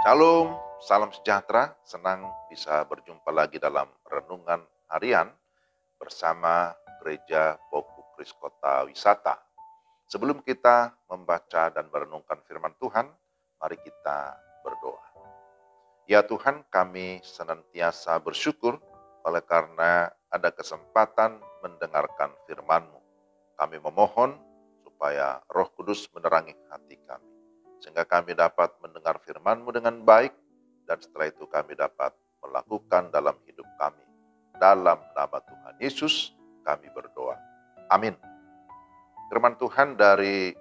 Shalom, salam sejahtera. Senang bisa berjumpa lagi dalam renungan harian bersama Gereja Boku Kris Kota Wisata. Sebelum kita membaca dan merenungkan firman Tuhan, mari kita berdoa. Ya Tuhan, kami senantiasa bersyukur oleh karena ada kesempatan mendengarkan firman-Mu. Kami memohon supaya Roh Kudus menerangi hati kami, sehingga kami dapat mendengar firman-Mu dengan baik, dan setelah itu kami dapat melakukan dalam hidup kami. Dalam nama Tuhan Yesus kami berdoa. Amin. Firman Tuhan dari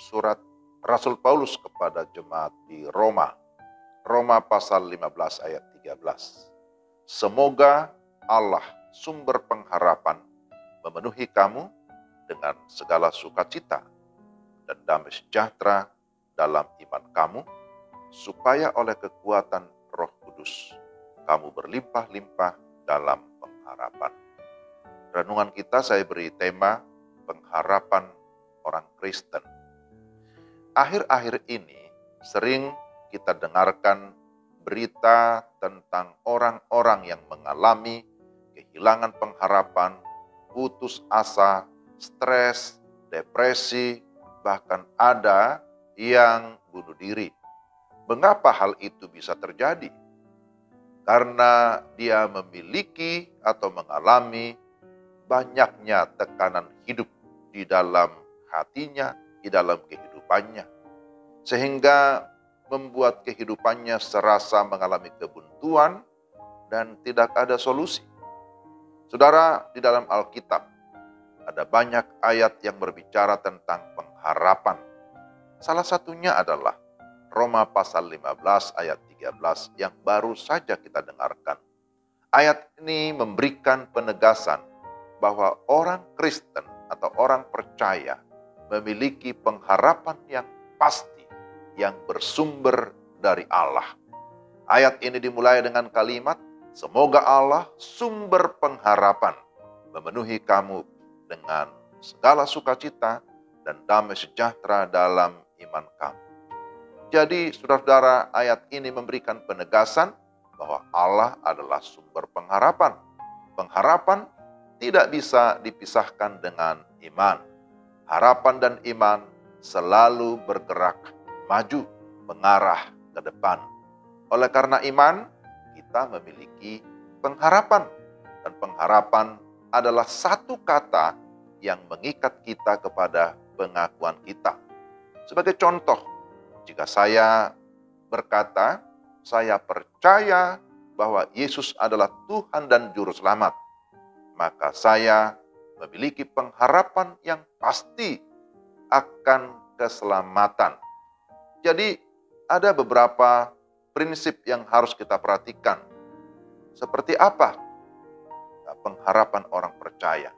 surat Rasul Paulus kepada jemaat di Roma. Roma pasal 15 ayat 13. Semoga Allah sumber pengharapan memenuhi kamu dengan segala sukacita dan damai sejahtera dalam iman kamu, supaya oleh kekuatan Roh Kudus kamu berlimpah-limpah dalam pengharapan. Renungan kita saya beri tema pengharapan orang Kristen. Akhir-akhir ini sering kita dengarkan berita tentang orang-orang yang mengalami kehilangan pengharapan, putus asa, stres, depresi, bahkan ada yang bunuh diri. Mengapa hal itu bisa terjadi? Karena dia memiliki atau mengalami banyaknya tekanan hidup di dalam hatinya, di dalam kehidupannya, sehingga membuat kehidupannya serasa mengalami kebuntuan dan tidak ada solusi. Saudara, di dalam Alkitab ada banyak ayat yang berbicara tentang pengharapan. Salah satunya adalah Roma pasal 15 ayat 13 yang baru saja kita dengarkan. Ayat ini memberikan penegasan bahwa orang Kristen atau orang percaya memiliki pengharapan yang pasti, yang bersumber dari Allah. Ayat ini dimulai dengan kalimat, semoga Allah sumber pengharapan memenuhi kamu dengan segala sukacita dan damai sejahtera dalam iman kamu. Jadi saudara-saudara, ayat ini memberikan penegasan bahwa Allah adalah sumber pengharapan. Pengharapan tidak bisa dipisahkan dengan iman. Harapan dan iman selalu bergerak maju, mengarah ke depan. Oleh karena iman, kita memiliki pengharapan. Dan pengharapan adalah satu kata yang mengikat kita kepada pengakuan kita. Sebagai contoh, jika saya berkata, saya percaya bahwa Yesus adalah Tuhan dan Juru Selamat, maka saya memiliki pengharapan yang pasti akan keselamatan. Jadi ada beberapa prinsip yang harus kita perhatikan. Seperti apa pengharapan orang percaya?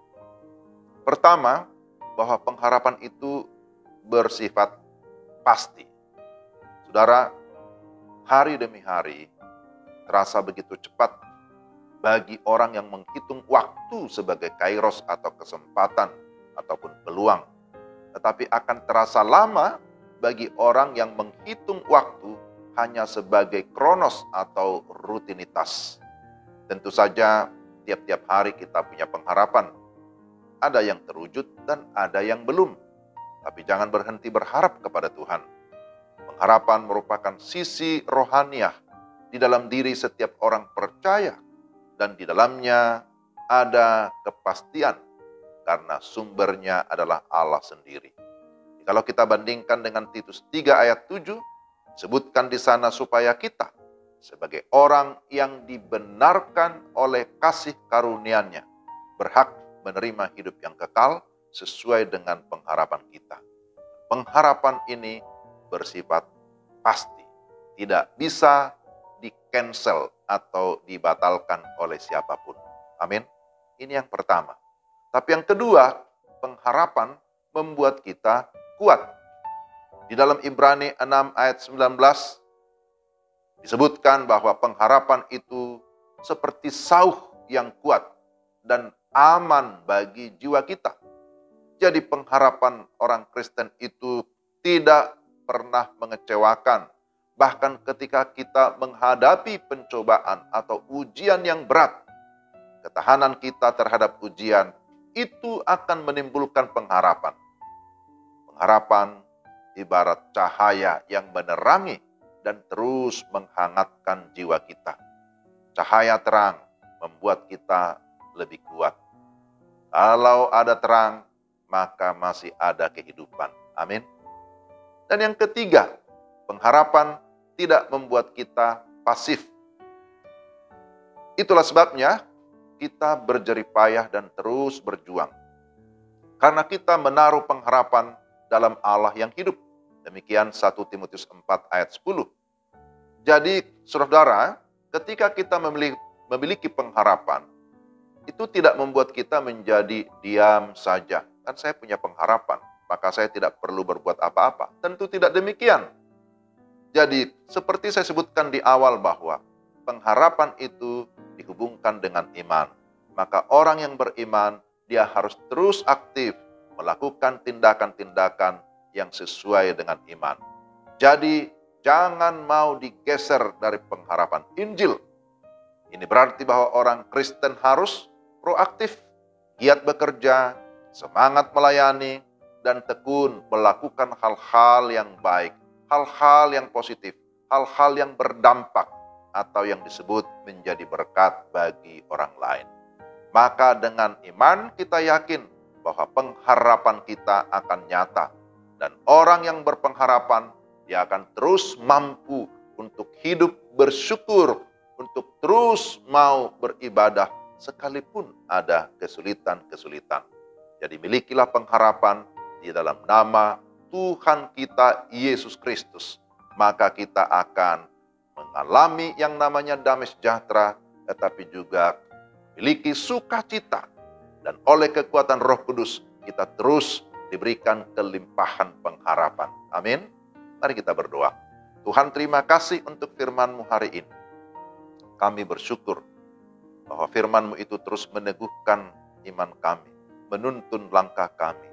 Pertama, bahwa pengharapan itu bersifat pasti. Saudara, hari demi hari terasa begitu cepat bagi orang yang menghitung waktu sebagai kairos atau kesempatan ataupun peluang. Tetapi akan terasa lama bagi orang yang menghitung waktu hanya sebagai kronos atau rutinitas. Tentu saja tiap-tiap hari kita punya pengharapan. Ada yang terwujud dan ada yang belum. Tapi jangan berhenti berharap kepada Tuhan. Pengharapan merupakan sisi rohaniah di dalam diri setiap orang percaya. Dan di dalamnya ada kepastian karena sumbernya adalah Allah sendiri. Kalau kita bandingkan dengan Titus 3 ayat 7, sebutkan di sana supaya kita sebagai orang yang dibenarkan oleh kasih karunia-Nya berhak menerima hidup yang kekal sesuai dengan pengharapan kita. Pengharapan ini bersifat pasti, tidak bisa di-cancel atau dibatalkan oleh siapapun. Amin. Ini yang pertama. Tapi yang kedua, pengharapan membuat kita kuat. Di dalam Ibrani 6 ayat 19 disebutkan bahwa pengharapan itu seperti sauh yang kuat dan aman bagi jiwa kita. Jadi pengharapan orang Kristen itu tidak pernah mengecewakan, bahkan ketika kita menghadapi pencobaan atau ujian yang berat, ketahanan kita terhadap ujian itu akan menimbulkan pengharapan. Pengharapan ibarat cahaya yang menerangi dan terus menghangatkan jiwa kita. Cahaya terang membuat kita lebih kuat. Kalau ada terang, maka masih ada kehidupan. Amin. Dan yang ketiga, pengharapan tidak membuat kita pasif. Itulah sebabnya kita berjerih payah dan terus berjuang. Karena kita menaruh pengharapan dalam Allah yang hidup. Demikian 1 Timotius 4 ayat 10. Jadi, saudara, ketika kita memiliki pengharapan, itu tidak membuat kita menjadi diam saja. Kan saya punya pengharapan, maka saya tidak perlu berbuat apa-apa. Tentu tidak demikian. Jadi, seperti saya sebutkan di awal bahwa pengharapan itu dihubungkan dengan iman. Maka orang yang beriman, dia harus terus aktif melakukan tindakan-tindakan yang sesuai dengan iman. Jadi, jangan mau digeser dari pengharapan Injil. Ini berarti bahwa orang Kristen harus proaktif, giat bekerja, semangat melayani, dan tekun melakukan hal-hal yang baik, hal-hal yang positif, hal-hal yang berdampak, atau yang disebut menjadi berkat bagi orang lain. Maka dengan iman kita yakin bahwa pengharapan kita akan nyata. Dan orang yang berpengharapan, dia akan terus mampu untuk hidup bersyukur, untuk terus mau beribadah sekalipun ada kesulitan-kesulitan. Jadi milikilah pengharapan di dalam nama Tuhan kita Yesus Kristus. Maka kita akan mengalami yang namanya damai sejahtera, tetapi juga memiliki sukacita. Dan oleh kekuatan Roh Kudus, kita terus diberikan kelimpahan pengharapan. Amin. Mari kita berdoa. Tuhan, terima kasih untuk firman-Mu hari ini. Kami bersyukur bahwa firman-Mu itu terus meneguhkan iman kami, menuntun langkah kami,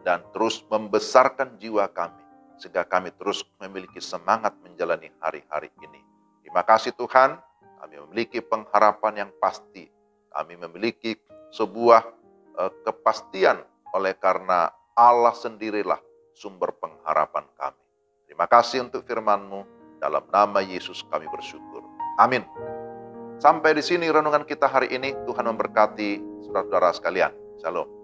dan terus membesarkan jiwa kami, sehingga kami terus memiliki semangat menjalani hari-hari ini. Terima kasih Tuhan, kami memiliki pengharapan yang pasti. Kami memiliki sebuah kepastian oleh karena Allah sendirilah sumber pengharapan kami. Terima kasih untuk firman-Mu. Dalam nama Yesus kami bersyukur. Amin. Sampai di sini renungan kita hari ini. Tuhan memberkati saudara-saudara sekalian. Shalom.